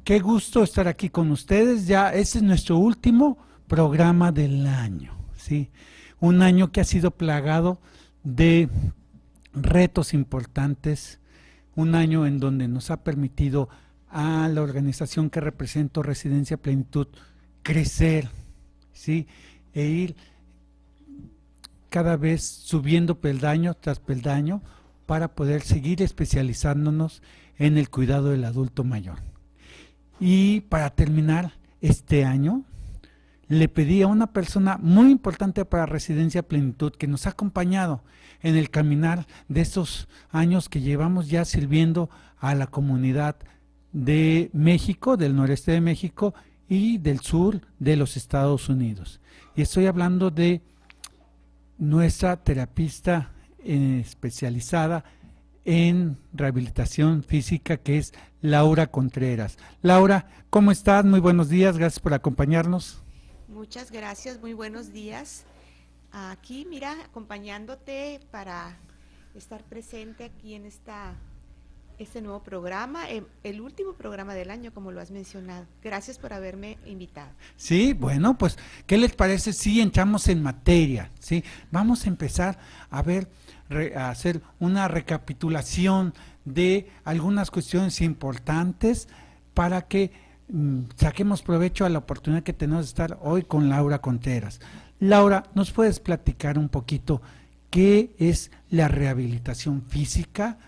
Qué gusto estar aquí con ustedes. Ya este es nuestro último programa del año, ¿sí? Un año que ha sido plagado de retos importantes, un año en donde nos ha permitido a la organización que represento, Residencia Plenitud, crecer, ¿sí? E ir cada vez subiendo peldaño tras peldaño para poder seguir especializándonos en el cuidado del adulto mayor. Y para terminar este año, le pedí a una persona muy importante para Residencia Plenitud que nos ha acompañado en el caminar de estos años que llevamos ya sirviendo a la comunidad de México, del noreste de México y del sur de los Estados Unidos. Y estoy hablando de nuestra terapista especializada en rehabilitación física, que es Laura Contreras. Laura, ¿cómo estás? Muy buenos días, gracias por acompañarnos. Muchas gracias, muy buenos días. Aquí, mira, acompañándote para estar presente aquí en este nuevo programa, el último programa del año, como lo has mencionado. Gracias por haberme invitado. Sí, bueno, pues, ¿qué les parece si entramos en materia? ¿Sí? Vamos a empezar a ver, a hacer una recapitulación de algunas cuestiones importantes para que saquemos provecho a la oportunidad que tenemos de estar hoy con Laura Contreras. Laura, ¿nos puedes platicar un poquito qué es la rehabilitación física?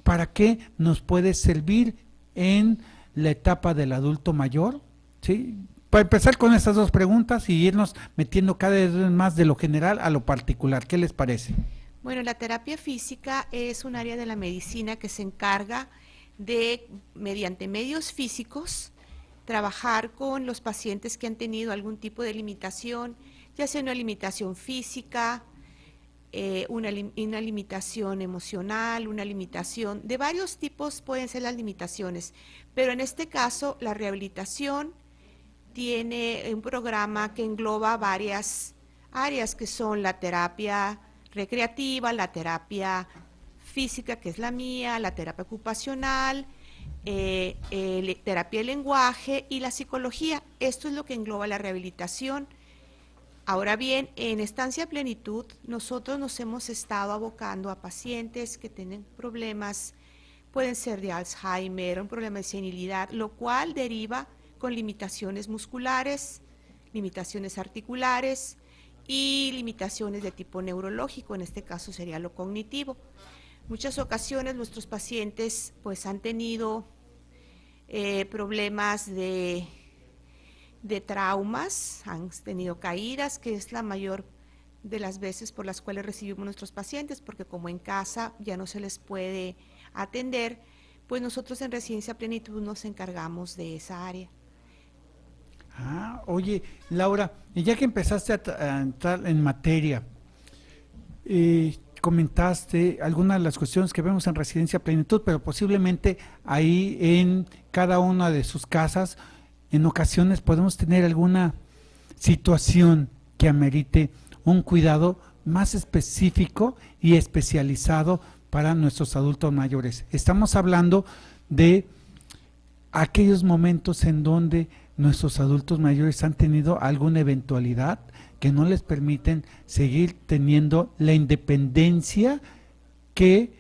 ¿Para qué nos puede servir en la etapa del adulto mayor? ¿Sí? Para empezar con estas dos preguntas y irnos metiendo cada vez más de lo general a lo particular. ¿Qué les parece? Bueno, la terapia física es un área de la medicina que se encarga de, mediante medios físicos, trabajar con los pacientes que han tenido algún tipo de limitación, ya sea una limitación física, una limitación emocional, una limitación de varios tipos pueden ser las limitaciones, pero en este caso la rehabilitación tiene un programa que engloba varias áreas que son la terapia recreativa, la terapia física, que es la mía, la terapia ocupacional, terapia del lenguaje y la psicología. Esto es lo que engloba la rehabilitación. Ahora bien, en Estancia Plenitud, nosotros nos hemos estado abocando a pacientes que tienen problemas, pueden ser de Alzheimer, un problema de senilidad, lo cual deriva con limitaciones musculares, limitaciones articulares y limitaciones de tipo neurológico, en este caso sería lo cognitivo. Muchas ocasiones nuestros pacientes pues han tenido problemas de traumas, han tenido caídas, que es la mayor de las veces por las cuales recibimos nuestros pacientes, porque como en casa ya no se les puede atender, pues nosotros en Residencia Plenitud nos encargamos de esa área. Ah, oye, Laura, y ya que empezaste a entrar en materia, comentaste algunas de las cuestiones que vemos en Residencia Plenitud, pero posiblemente ahí en cada una de sus casas, en ocasiones podemos tener alguna situación que amerite un cuidado más específico y especializado para nuestros adultos mayores. Estamos hablando de aquellos momentos en donde nuestros adultos mayores han tenido alguna eventualidad que no les permiten seguir teniendo la independencia que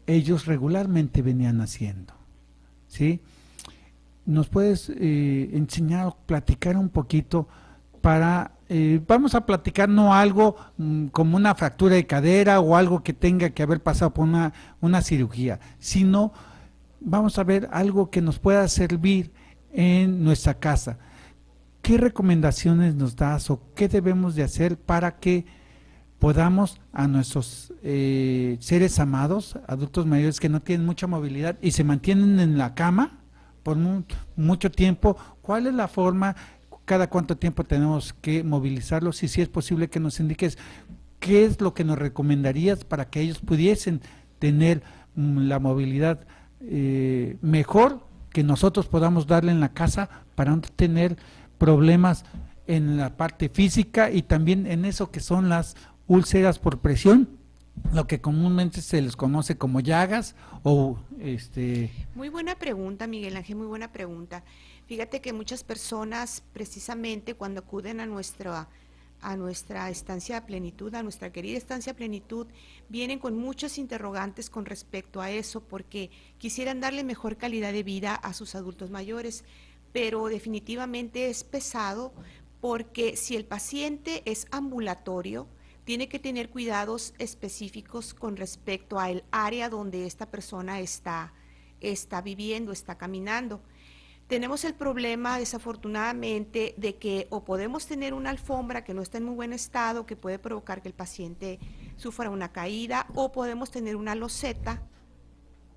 ellos regularmente venían haciendo, ¿sí? ¿Nos puedes enseñar o platicar un poquito para, vamos a platicar no algo como una fractura de cadera o algo que tenga que haber pasado por una cirugía, sino vamos a ver algo que nos pueda servir en nuestra casa? ¿Qué recomendaciones nos das o qué debemos de hacer para que podamos a nuestros seres amados, adultos mayores que no tienen mucha movilidad y se mantienen en la cama por mucho tiempo? ¿Cuál es la forma? ¿Cada cuánto tiempo tenemos que movilizarlos? Y si es posible que nos indiques qué es lo que nos recomendarías para que ellos pudiesen tener la movilidad mejor que nosotros podamos darle en la casa para no tener problemas en la parte física y también en eso que son las úlceras por presión lo que comúnmente se les conoce como llagas o Muy buena pregunta, Miguel Ángel, muy buena pregunta. Fíjate que muchas personas, precisamente cuando acuden a nuestra estancia de plenitud, a nuestra querida estancia plenitud, vienen con muchos interrogantes con respecto a eso, porque quisieran darle mejor calidad de vida a sus adultos mayores, pero definitivamente es pesado porque si el paciente es ambulatorio, tiene que tener cuidados específicos con respecto al área donde esta persona está viviendo, está caminando. Tenemos el problema, desafortunadamente, de que o podemos tener una alfombra que no está en muy buen estado, que puede provocar que el paciente sufra una caída, o podemos tener una loseta.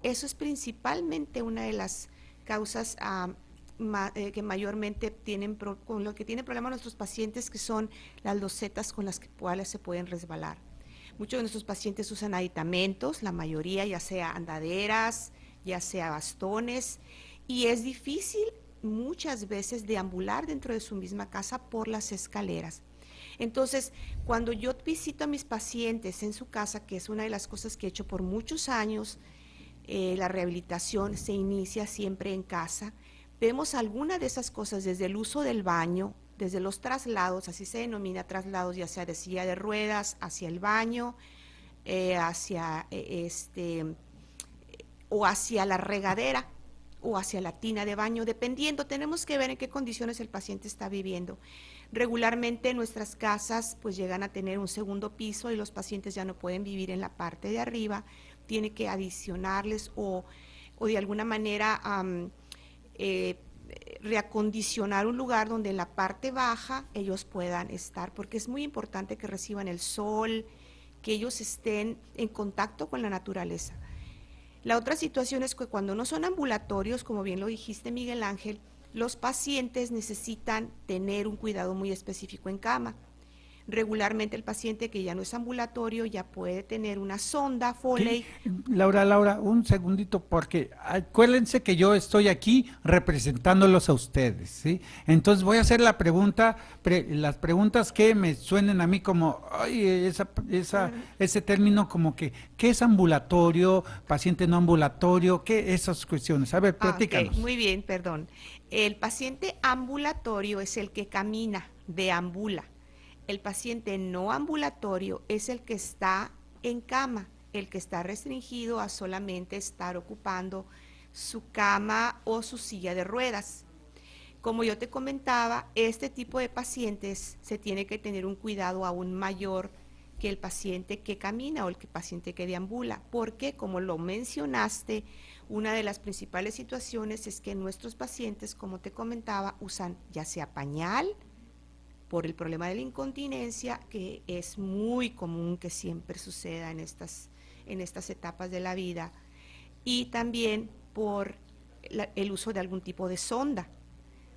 Eso es principalmente una de las causas que mayormente con lo que tienen problemas nuestros pacientes, que son las losetas con las cuales se pueden resbalar. Muchos de nuestros pacientes usan aditamentos, la mayoría ya sea andaderas, ya sea bastones, y es difícil muchas veces deambular dentro de su misma casa por las escaleras. Entonces, cuando yo visito a mis pacientes en su casa, que es una de las cosas que he hecho por muchos años, la rehabilitación se inicia siempre en casa, vemos alguna de esas cosas desde el uso del baño, desde los traslados, así se denomina traslados, ya sea de silla de ruedas hacia el baño, hacia o hacia la regadera o hacia la tina de baño, dependiendo, tenemos que ver en qué condiciones el paciente está viviendo. Regularmente nuestras casas pues llegan a tener un segundo piso y los pacientes ya no pueden vivir en la parte de arriba, tiene que adicionarles o de alguna manera reacondicionar un lugar donde en la parte baja ellos puedan estar, porque es muy importante que reciban el sol, que ellos estén en contacto con la naturaleza. La otra situación es que cuando no son ambulatorios, como bien lo dijiste, Miguel Ángel, los pacientes necesitan tener un cuidado muy específico en cama. Regularmente el paciente que ya no es ambulatorio ya puede tener una sonda Sí, Foley. Laura, un segundito, porque acuérdense que yo estoy aquí representándolos a ustedes, ¿sí? Entonces voy a hacer la pregunta, las preguntas que me suenen a mí como, ay, ese término como que, ¿qué es ambulatorio, paciente no ambulatorio? ¿Qué esas cuestiones? A ver, Ok, platícanos. muy bien, perdón. El paciente ambulatorio es el que camina, deambula. El paciente no ambulatorio es el que está en cama, el que está restringido a solamente estar ocupando su cama o su silla de ruedas. Como yo te comentaba, este tipo de pacientes se tiene que tener un cuidado aún mayor que el paciente que camina o el paciente que deambula, porque como lo mencionaste, una de las principales situaciones es que nuestros pacientes, como te comentaba, usan ya sea pañal, por el problema de la incontinencia, que es muy común que siempre suceda en estas etapas de la vida, y también por el uso de algún tipo de sonda.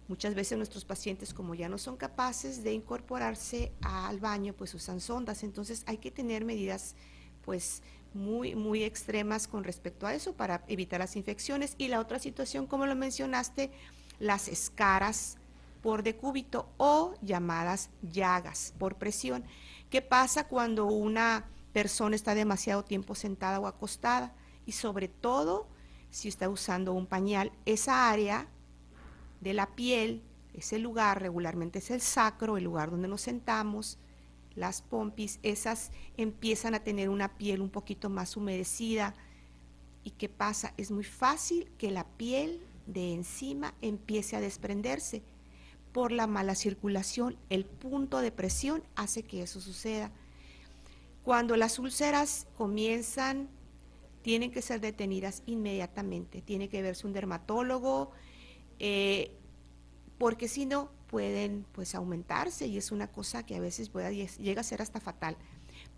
Muchas veces nuestros pacientes, como ya no son capaces de incorporarse al baño, pues usan sondas. Entonces hay que tener medidas pues muy extremas con respecto a eso para evitar las infecciones. Y la otra situación, como lo mencionaste, las escaras por decúbito o llamadas llagas por presión. ¿Qué pasa cuando una persona está demasiado tiempo sentada o acostada? Y sobre todo, si está usando un pañal, esa área de la piel, ese lugar regularmente es el sacro, el lugar donde nos sentamos, las pompis, esas empiezan a tener una piel un poquito más humedecida. ¿Y qué pasa? Es muy fácil que la piel de encima empiece a desprenderse. Por la mala circulación, el punto de presión hace que eso suceda. Cuando las úlceras comienzan, tienen que ser detenidas inmediatamente. Tiene que verse un dermatólogo, porque si no pueden pues aumentarse y es una cosa que a veces llega a ser hasta fatal.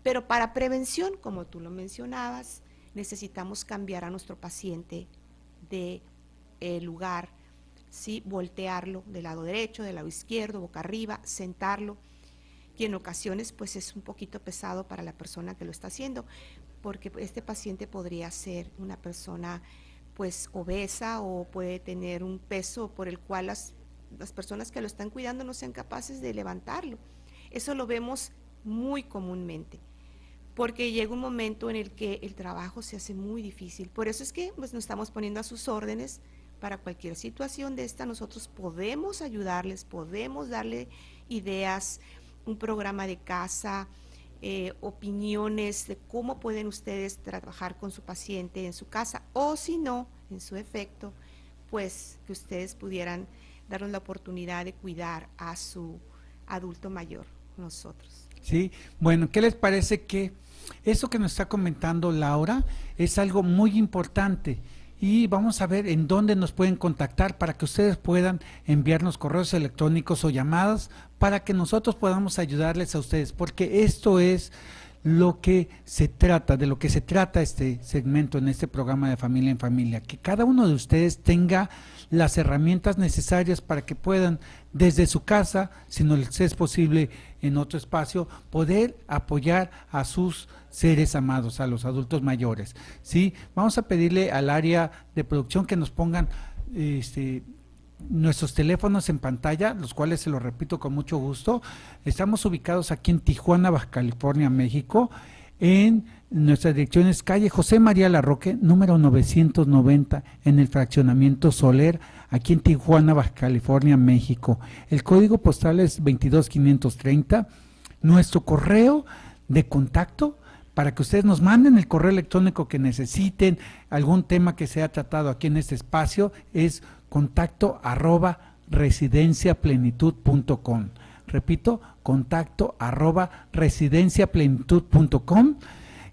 Pero para prevención, como tú lo mencionabas, necesitamos cambiar a nuestro paciente de lugar, ¿sí? Voltearlo del lado derecho, del lado izquierdo, boca arriba, sentarlo, y en ocasiones pues es un poquito pesado para la persona que lo está haciendo, porque este paciente podría ser una persona pues obesa o puede tener un peso por el cual las personas que lo están cuidando no sean capaces de levantarlo. Eso lo vemos muy comúnmente. porque llega un momento en el que el trabajo se hace muy difícil. Por eso es que pues, nos estamos poniendo a sus órdenes para cualquier situación de esta. Nosotros podemos ayudarles, podemos darle ideas, un programa de casa, opiniones de cómo pueden ustedes trabajar con su paciente en su casa, o si no, en su efecto, pues que ustedes pudieran darnos la oportunidad de cuidar a su adulto mayor, nosotros. Sí, bueno, ¿qué les parece que eso que nos está comentando Laura es algo muy importante? Y vamos a ver en dónde nos pueden contactar para que ustedes puedan enviarnos correos electrónicos o llamadas para que nosotros podamos ayudarles a ustedes, porque esto es lo que se trata, de lo que se trata este segmento en este programa de Familia en Familia, que cada uno de ustedes tenga las herramientas necesarias para que puedan desde su casa, si no les es posible en otro espacio, poder apoyar a sus seres amados, a los adultos mayores. ¿Sí? Vamos a pedirle al área de producción que nos pongan nuestros teléfonos en pantalla, los cuales se los repito con mucho gusto. Estamos ubicados aquí en Tijuana, Baja California, México. En nuestra dirección es calle José María Larroque, número 990, en el fraccionamiento Soler, aquí en Tijuana, Baja California, México. El código postal es 22530. Nuestro correo de contacto, para que ustedes nos manden el correo electrónico que necesiten, algún tema que sea tratado aquí en este espacio, es contacto@residenciaplenitud.com. Repito, contacto@residenciaplenitud.com.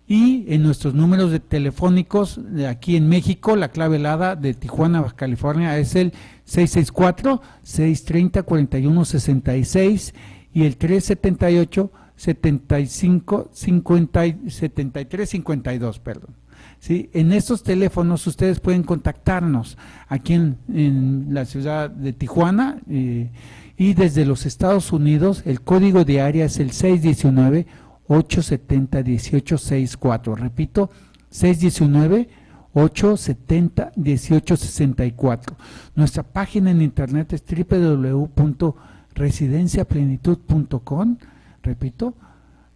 Y en nuestros números de telefónicos de aquí en México, la clave helada de Tijuana, Baja California, es el 664-630-4166 y el 378-75-73-52, perdón. ¿Sí? En estos teléfonos ustedes pueden contactarnos aquí en la ciudad de Tijuana y desde los Estados Unidos el código de área es el 619-870-1864. Repito, 619-870-1864. Nuestra página en internet es www.residenciaplenitud.com. Repito,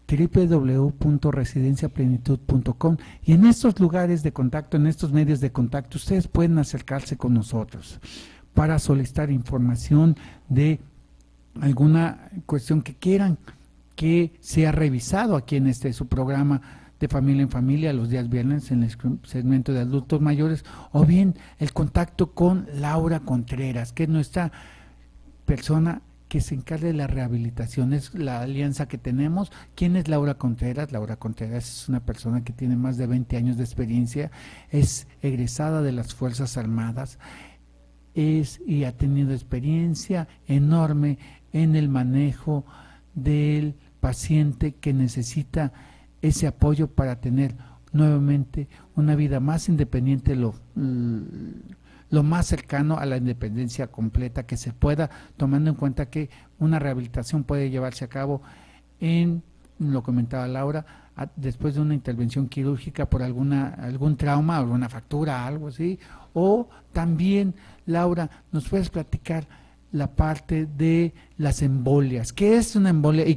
www.residenciaplenitud.com, y en estos lugares de contacto, en estos medios de contacto, ustedes pueden acercarse con nosotros para solicitar información de alguna cuestión que quieran que sea revisado aquí en su programa de Familia en Familia los días viernes en el segmento de adultos mayores, o bien el contacto con Laura Contreras, que es nuestra persona que se encargue de la rehabilitación, es la alianza que tenemos. ¿Quién es Laura Contreras? Laura Contreras es una persona que tiene más de 20 años de experiencia, es egresada de las Fuerzas Armadas, y ha tenido experiencia enorme en el manejo del paciente que necesita ese apoyo para tener nuevamente una vida más independiente, lo más cercano a la independencia completa que se pueda, tomando en cuenta que una rehabilitación puede llevarse a cabo lo comentaba Laura, después de una intervención quirúrgica por algún trauma, alguna fractura, algo así, o también, Laura, ¿nos puedes platicar la parte de las embolias? ¿Qué es una embolia y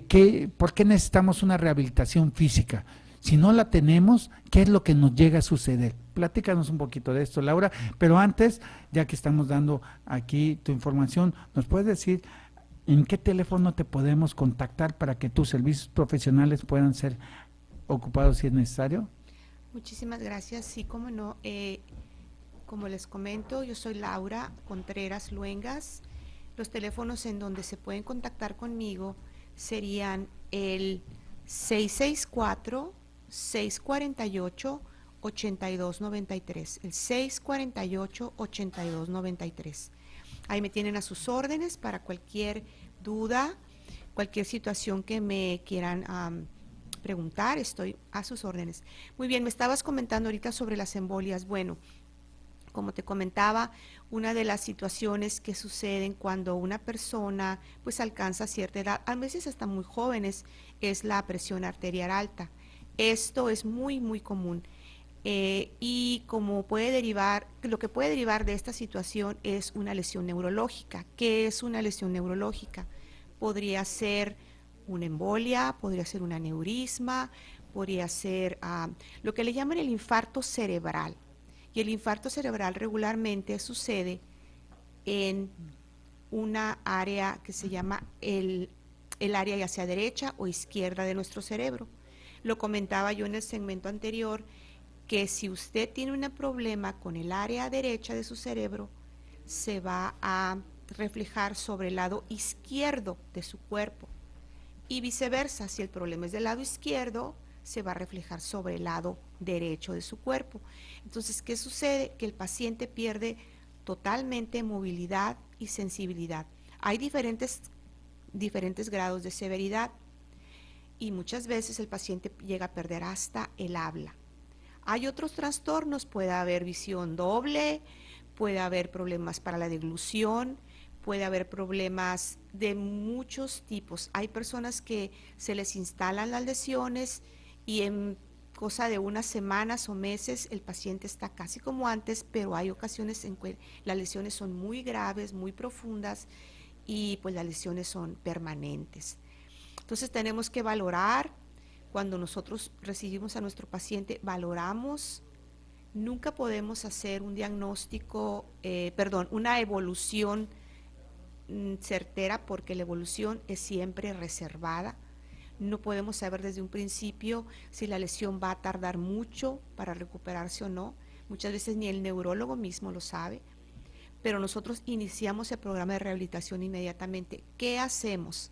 por qué necesitamos una rehabilitación física? Si no la tenemos, ¿qué es lo que nos llega a suceder? Platícanos un poquito de esto, Laura, pero antes, ya que estamos dando aquí tu información, ¿nos puedes decir en qué teléfono te podemos contactar para que tus servicios profesionales puedan ser ocupados si es necesario? Muchísimas gracias, sí, cómo no. Como les comento, yo soy Laura Contreras Luengas. Los teléfonos en donde se pueden contactar conmigo serían el 664-648-8293, el 648-8293. Ahí me tienen a sus órdenes para cualquier duda, cualquier situación que me quieran preguntar, estoy a sus órdenes. Muy bien, me estabas comentando ahorita sobre las embolias. Bueno, como te comentaba, una de las situaciones que suceden cuando una persona pues alcanza cierta edad, a veces hasta muy jóvenes, es la presión arterial alta. Esto es muy, muy común. Y como lo que puede derivar de esta situación es una lesión neurológica. ¿Qué es una lesión neurológica? Podría ser una embolia, podría ser un aneurisma, podría ser lo que le llaman el infarto cerebral. Y el infarto cerebral regularmente sucede en una área que se llama el área ya sea derecha o izquierda de nuestro cerebro. Lo comentaba yo en el segmento anterior, que si usted tiene un problema con el área derecha de su cerebro, se va a reflejar sobre el lado izquierdo de su cuerpo. Y viceversa, si el problema es del lado izquierdo, se va a reflejar sobre el lado derecho de su cuerpo. Entonces, ¿qué sucede? Que el paciente pierde totalmente movilidad y sensibilidad. Hay diferentes grados de severidad y muchas veces el paciente llega a perder hasta el habla. Hay otros trastornos, puede haber visión doble, puede haber problemas para la deglución, puede haber problemas de muchos tipos. Hay personas que se les instalan las lesiones y en cosa de unas semanas o meses el paciente está casi como antes, pero hay ocasiones en que las lesiones son muy graves, muy profundas y pues las lesiones son permanentes. Entonces tenemos que valorar, cuando nosotros recibimos a nuestro paciente, valoramos. Nunca podemos hacer un diagnóstico, una evolución certera, porque la evolución es siempre reservada. No podemos saber desde un principio si la lesión va a tardar mucho para recuperarse o no. Muchas veces ni el neurólogo mismo lo sabe, pero nosotros iniciamos el programa de rehabilitación inmediatamente. ¿Qué hacemos?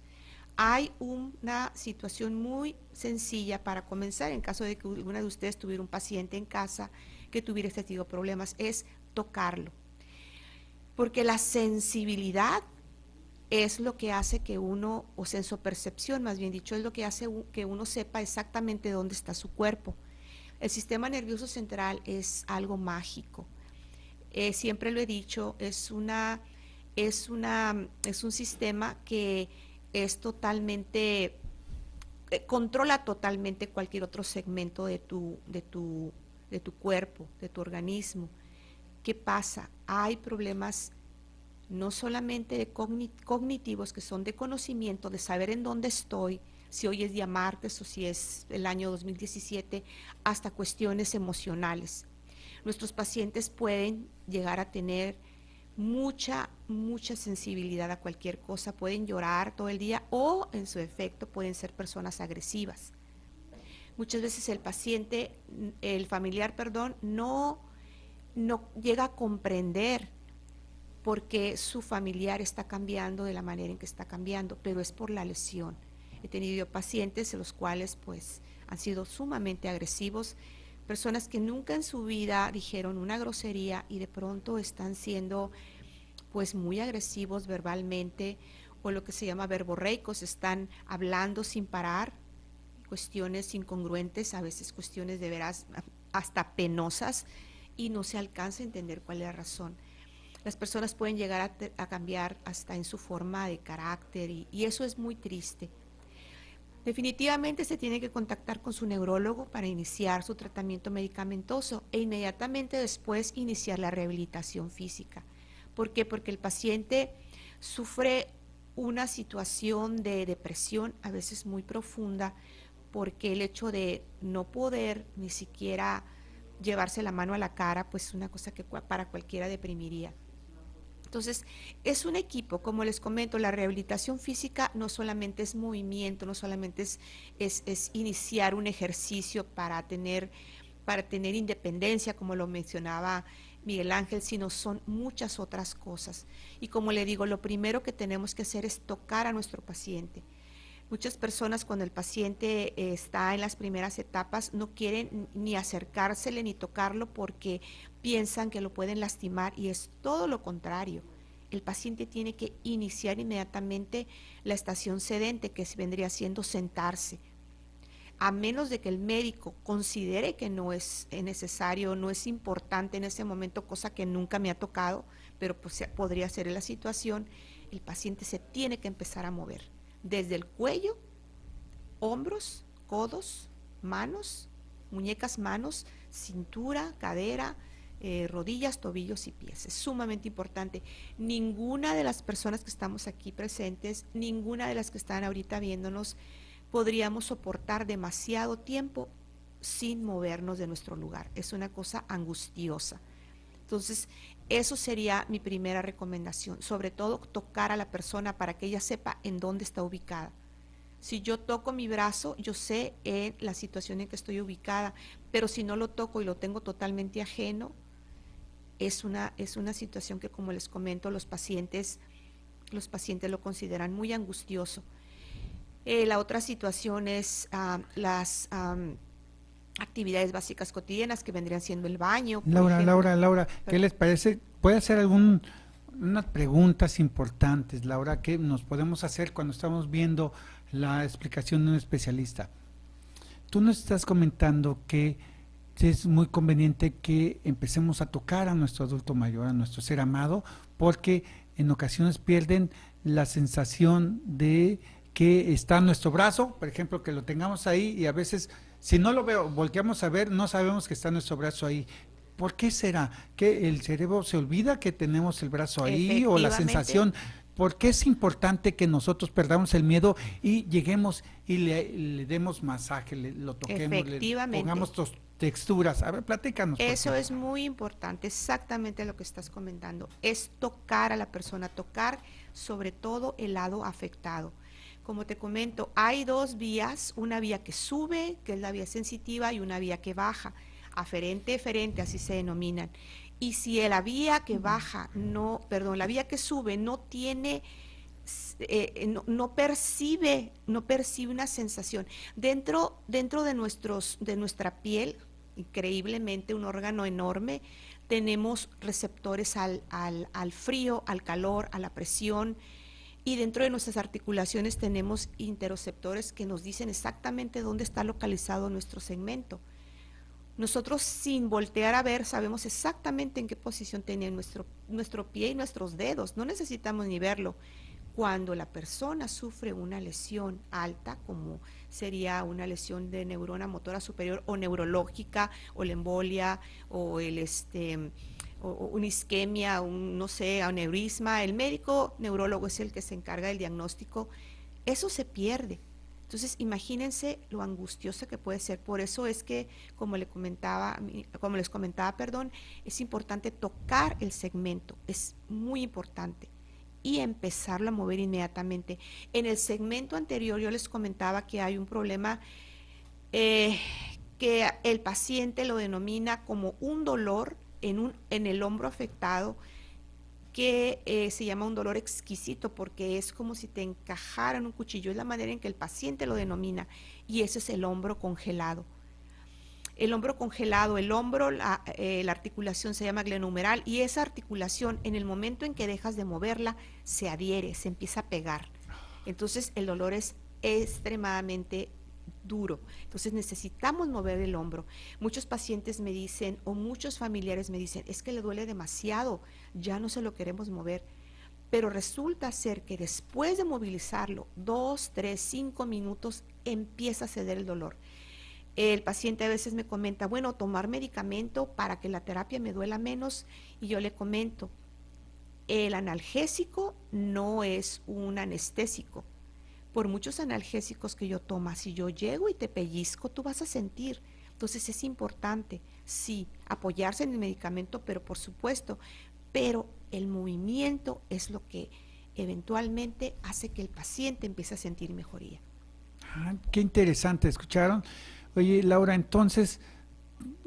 Hay una situación muy sencilla para comenzar en caso de que alguna de ustedes tuviera un paciente en casa que tuviera este tipo de problemas, es tocarlo. Porque la sensibilidad es lo que hace que uno, o sensopercepción más bien dicho, es lo que hace que uno sepa exactamente dónde está su cuerpo. El sistema nervioso central es algo mágico. Siempre lo he dicho, es un sistema que es totalmente, controla totalmente cualquier otro segmento de tu cuerpo, de tu organismo. ¿Qué pasa? Hay problemas no solamente de cognitivos, que son de conocimiento, de saber en dónde estoy, si hoy es día martes o si es el año 2017, hasta cuestiones emocionales. Nuestros pacientes pueden llegar a tener mucha sensibilidad a cualquier cosa, pueden llorar todo el día o en su efecto pueden ser personas agresivas. Muchas veces el familiar, no llega a comprender por qué su familiar está cambiando de la manera en que está cambiando, pero es por la lesión. He tenido pacientes en los cuales pues han sido sumamente agresivos, personas que nunca en su vida dijeron una grosería y de pronto están siendo pues muy agresivos verbalmente, o lo que se llama verborreicos, están hablando sin parar, cuestiones incongruentes, a veces cuestiones de veras hasta penosas, y no se alcanza a entender cuál es la razón. Las personas pueden llegar a cambiar hasta en su forma de carácter y eso es muy triste. Definitivamente se tiene que contactar con su neurólogo para iniciar su tratamiento medicamentoso e inmediatamente después iniciar la rehabilitación física. ¿Por qué? Porque el paciente sufre una situación de depresión a veces muy profunda, porque el hecho de no poder ni siquiera llevarse la mano a la cara, pues es una cosa que para cualquiera deprimiría. Entonces, es un equipo, como les comento, la rehabilitación física no solamente es movimiento, no solamente es iniciar un ejercicio para tener independencia, como lo mencionaba Miguel Ángel, sino son muchas otras cosas. Y como le digo, lo primero que tenemos que hacer es tocar a nuestro paciente. Muchas personas, cuando el paciente está en las primeras etapas, no quieren ni acercársele ni tocarlo porque piensan que lo pueden lastimar, y es todo lo contrario. El paciente tiene que iniciar inmediatamente la estación sedente, que vendría siendo sentarse. A menos de que el médico considere que no es necesario, no es importante en ese momento, cosa que nunca me ha tocado, pero pues podría ser la situación, el paciente se tiene que empezar a mover. Desde el cuello, hombros, codos, manos, muñecas, manos, cintura, cadera, rodillas, tobillos y pies. Es sumamente importante. Ninguna de las personas que estamos aquí presentes, ninguna de las que están ahorita viéndonos, podríamos soportar demasiado tiempo sin movernos de nuestro lugar. Es una cosa angustiosa. Entonces, eso sería mi primera recomendación, sobre todo tocar a la persona para que ella sepa en dónde está ubicada. Si yo toco mi brazo, yo sé en la situación en que estoy ubicada, pero si no lo toco y lo tengo totalmente ajeno, es una situación que, como les comento, los pacientes lo consideran muy angustioso. La otra situación es las actividades básicas cotidianas que vendrían siendo el baño, por ejemplo. Laura, ¿qué les parece? ¿Puede hacer unas preguntas importantes, Laura, que nos podemos hacer cuando estamos viendo la explicación de un especialista? Tú nos estás comentando que es muy conveniente que empecemos a tocar a nuestro adulto mayor, a nuestro ser amado, porque en ocasiones pierden la sensación de que está en nuestro brazo, por ejemplo, que lo tengamos ahí y a veces, si no lo veo, volteamos a ver, no sabemos que está nuestro brazo ahí. ¿Por qué será? ¿Que el cerebro se olvida que tenemos el brazo ahí o la Efectivamente, sensación? ¿Por qué es importante que nosotros perdamos el miedo y lleguemos y le demos masaje, lo toquemos, le efectivamente. pongamos texturas? A ver, platícanos por Eso qué. es muy importante, exactamente lo que estás comentando. Es tocar a la persona, tocar sobre todo el lado afectado. Como te comento, hay dos vías, una vía que sube, que es la vía sensitiva, y una vía que baja, aferente, eferente, así se denominan. Y si la vía que baja, no, perdón, la vía que sube no tiene, no percibe una sensación. Dentro de nuestra piel, increíblemente un órgano enorme, tenemos receptores al frío, al calor, a la presión, y dentro de nuestras articulaciones tenemos interoceptores que nos dicen exactamente dónde está localizado nuestro segmento. Nosotros, sin voltear a ver, sabemos exactamente en qué posición tiene nuestro pie y nuestros dedos, no necesitamos ni verlo. Cuando la persona sufre una lesión alta, como sería una lesión de neurona motora superior o neurológica, o la embolia, o o una isquemia, no sé, aneurisma, el médico neurólogo es el que se encarga del diagnóstico, eso se pierde. Entonces, imagínense lo angustioso que puede ser. Por eso es que, como les comentaba, perdón, es importante tocar el segmento, es muy importante, y empezarlo a mover inmediatamente. En el segmento anterior yo les comentaba que hay un problema eh, que el paciente lo denomina como un dolor en el hombro afectado, que se llama un dolor exquisito porque es como si te encajaran un cuchillo, es la manera en que el paciente lo denomina, y ese es el hombro congelado. El hombro congelado, la articulación se llama glenohumeral, y esa articulación, en el momento en que dejas de moverla, se adhiere, se empieza a pegar. Entonces el dolor es extremadamente duro. Entonces necesitamos mover el hombro. Muchos pacientes me dicen, o muchos familiares me dicen, es que le duele demasiado, ya no se lo queremos mover. Pero resulta ser que después de movilizarlo 2, 3, 5 minutos, empieza a ceder el dolor. El paciente a veces me comenta, bueno, tomar medicamento para que la terapia me duela menos, y yo le comento, el analgésico no es un anestésico. Por muchos analgésicos que yo tomo, si yo llego y te pellizco, tú vas a sentir. Entonces es importante, sí, apoyarse en el medicamento, pero por supuesto, pero el movimiento es lo que eventualmente hace que el paciente empiece a sentir mejoría. Ah, qué interesante, ¿escucharon? Oye, Laura, entonces,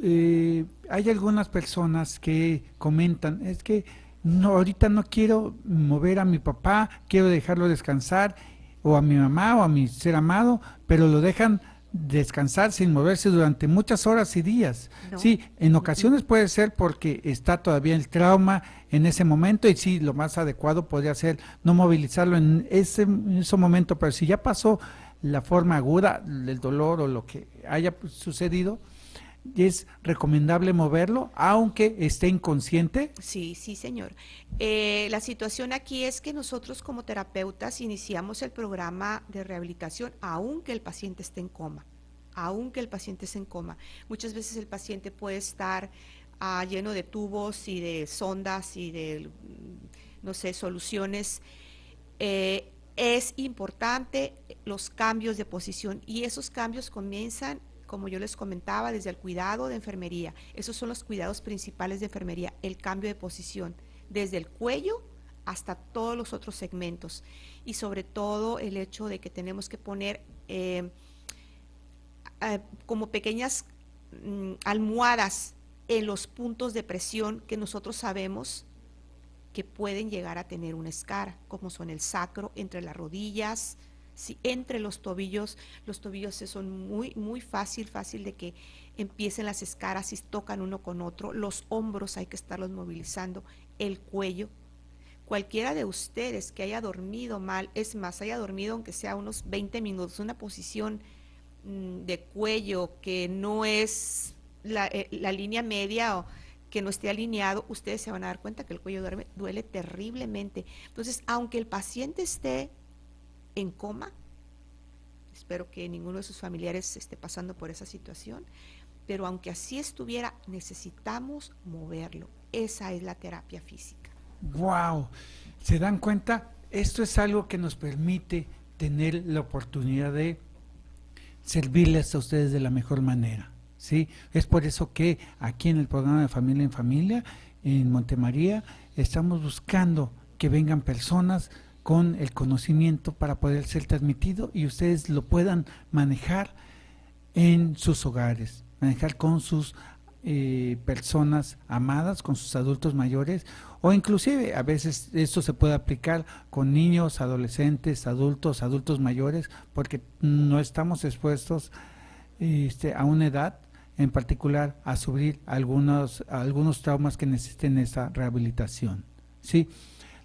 hay algunas personas que comentan, es que no, ahorita no quiero mover a mi papá, quiero dejarlo descansar, o a mi mamá o a mi ser amado, pero lo dejan descansar sin moverse durante muchas horas y días. No, Sí, en ocasiones puede ser porque está todavía el trauma en ese momento y sí, lo más adecuado podría ser no movilizarlo en ese momento, pero si ya pasó la forma aguda del dolor o lo que haya sucedido, es recomendable moverlo, aunque esté inconsciente. sí, sí, señor. La situación aquí es que nosotros como terapeutas iniciamos el programa de rehabilitación aunque el paciente esté en coma, aunque el paciente esté en coma. Muchas veces el paciente puede estar lleno de tubos y de sondas y de, no sé, soluciones. Es importante los cambios de posición y esos cambios comienzan, como yo les comentaba, desde el cuidado de enfermería. Esos son los cuidados principales de enfermería, el cambio de posición, desde el cuello hasta todos los otros segmentos. Y sobre todo el hecho de que tenemos que poner como pequeñas almohadas en los puntos de presión que nosotros sabemos que pueden llegar a tener una escara, como son el sacro, entre las rodillas, sí, entre los tobillos son muy fácil de que empiecen las escaras si tocan uno con otro. Los hombros hay que estarlos movilizando, el cuello. Cualquiera de ustedes que haya dormido mal, es más, haya dormido aunque sea unos 20 minutos, una posición de cuello que no es la línea media o que no esté alineado, ustedes se van a dar cuenta que el cuello duele terriblemente. Entonces, aunque el paciente esté en coma, espero que ninguno de sus familiares esté pasando por esa situación, pero aunque así estuviera, necesitamos moverlo. Esa es la terapia física. ¡Wow! ¿Se dan cuenta? Esto es algo que nos permite tener la oportunidad de servirles a ustedes de la mejor manera, ¿sí? Es por eso que aquí en el programa de Familia en Familia, en Montemaría, estamos buscando que vengan personas con el conocimiento para poder ser transmitido y ustedes lo puedan manejar en sus hogares, manejar con sus personas amadas, con sus adultos mayores, o inclusive a veces esto se puede aplicar con niños, adolescentes, adultos mayores, porque no estamos expuestos a una edad en particular a sufrir algunos traumas que necesiten esa rehabilitación. ¿Sí?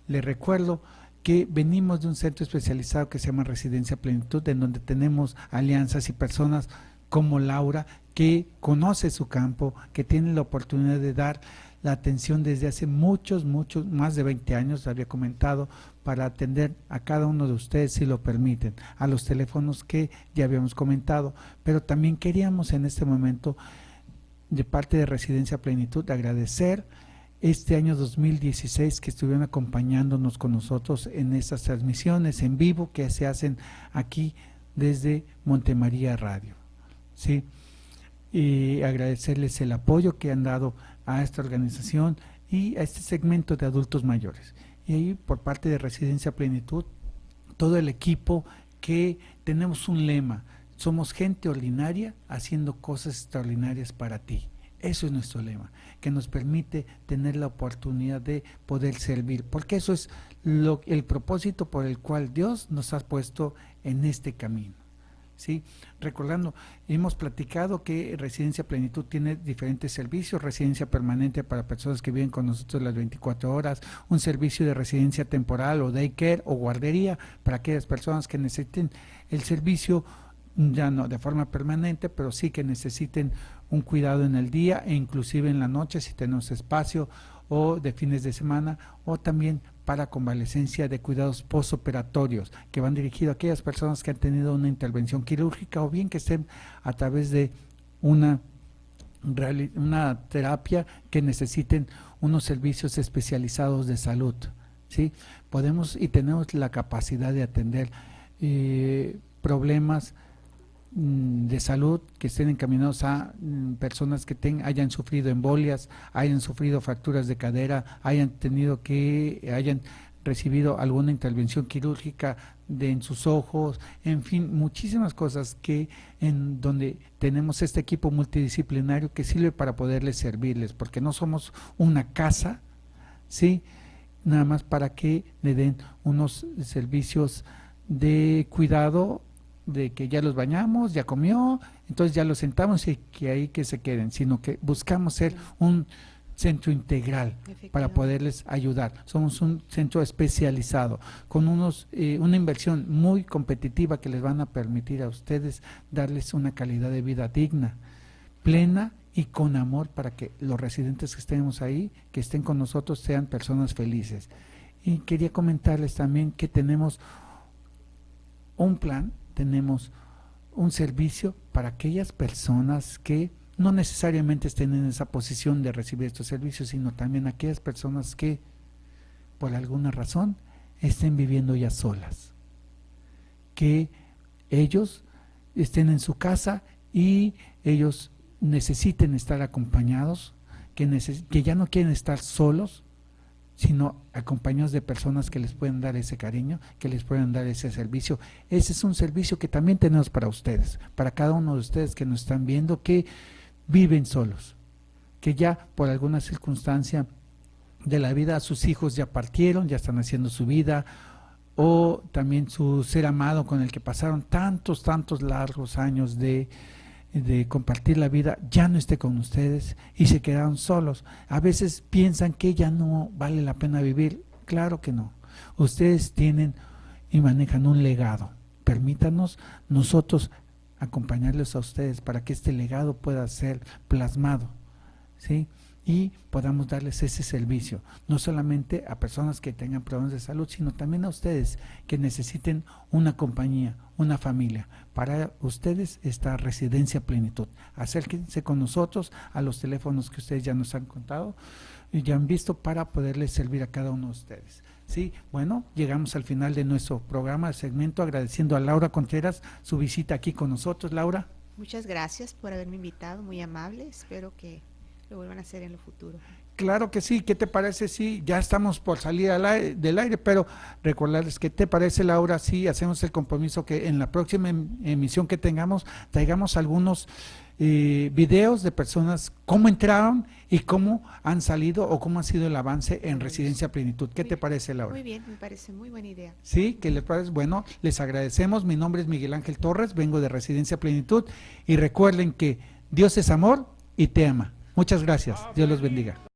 Les recuerdo que venimos de un centro especializado que se llama Residencia Plenitud, en donde tenemos alianzas y personas como Laura, que conoce su campo, que tiene la oportunidad de dar la atención desde hace muchos, más de 20 años, había comentado, para atender a cada uno de ustedes, si lo permiten, a los teléfonos que ya habíamos comentado, pero también queríamos en este momento, de parte de Residencia Plenitud, agradecer este año 2016 que estuvieron acompañándonos con nosotros en estas transmisiones en vivo que se hacen aquí desde Montemaría Radio, ¿sí? Y agradecerles el apoyo que han dado a esta organización y a este segmento de adultos mayores. Y ahí por parte de Residencia Plenitud, todo el equipo que tenemos un lema: somos gente ordinaria haciendo cosas extraordinarias para ti. Eso es nuestro lema, que nos permite tener la oportunidad de poder servir, porque eso es el propósito por el cual Dios nos ha puesto en este camino. ¿Sí? Recordando, hemos platicado que Residencia Plenitud tiene diferentes servicios: residencia permanente para personas que viven con nosotros las 24 horas, un servicio de residencia temporal o daycare o guardería para aquellas personas que necesiten el servicio, ya no de forma permanente, pero sí que necesiten un cuidado en el día e inclusive en la noche si tenemos espacio, o de fines de semana, o también para convalecencia de cuidados postoperatorios que van dirigidos a aquellas personas que han tenido una intervención quirúrgica o bien que estén a través de una terapia que necesiten unos servicios especializados de salud, ¿sí? Podemos y tenemos la capacidad de atender problemas de salud que estén encaminados a personas que hayan sufrido embolias, hayan sufrido fracturas de cadera, hayan recibido alguna intervención quirúrgica en sus ojos, en fin, muchísimas cosas que en donde tenemos este equipo multidisciplinario que sirve para poderles servirles, porque no somos una casa, ¿sí? Nada más para que le den unos servicios de cuidado, de que ya los bañamos, ya comió, entonces ya los sentamos y que ahí que se queden, sino que buscamos ser un centro integral para poderles ayudar. Somos un centro especializado con una inversión muy competitiva que les van a permitir a ustedes darles una calidad de vida digna, plena y con amor, para que los residentes que estemos ahí, que estén con nosotros, sean personas felices. Y quería comentarles también que tenemos un plan, tenemos un servicio para aquellas personas que no necesariamente estén en esa posición de recibir estos servicios, sino también aquellas personas que por alguna razón estén viviendo ya solas, que ellos estén en su casa y ellos necesiten estar acompañados, que ya no quieren estar solos, sino acompañados de personas que les pueden dar ese cariño, que les pueden dar ese servicio. Ese es un servicio que también tenemos para ustedes, para cada uno de ustedes que nos están viendo, que viven solos, que ya por alguna circunstancia de la vida sus hijos ya partieron, ya están haciendo su vida, o también su ser amado con el que pasaron tantos largos años de compartir la vida, ya no esté con ustedes y se quedaron solos. A veces piensan que ya no vale la pena vivir. Claro que no. Ustedes tienen y manejan un legado. Permítanos nosotros acompañarles a ustedes para que este legado pueda ser plasmado, ¿sí? Y podamos darles ese servicio, no solamente a personas que tengan problemas de salud, sino también a ustedes que necesiten una compañía, una familia. Para ustedes está Residencia Plenitud. Acérquense con nosotros a los teléfonos que ustedes ya nos han contado y ya han visto para poderles servir a cada uno de ustedes. Sí, bueno, llegamos al final de nuestro programa, segmento, agradeciendo a Laura Contreras su visita aquí con nosotros. Laura. Muchas gracias por haberme invitado, muy amable, espero que lo vuelvan a hacer en el futuro. Claro que sí. ¿Qué te parece si ya estamos por salir del aire? Pero recordarles, ¿qué te parece, Laura, si hacemos el compromiso que en la próxima emisión que tengamos, traigamos algunos videos de personas, cómo entraron y cómo han salido o cómo ha sido el avance en Residencia Plenitud? ¿Qué te parece, Laura? Muy bien, me parece muy buena idea. Sí, ¿qué les parece? Bueno, les agradecemos. Mi nombre es Miguel Ángel Torres, vengo de Residencia Plenitud y recuerden que Dios es amor y te ama. Muchas gracias. Dios los bendiga.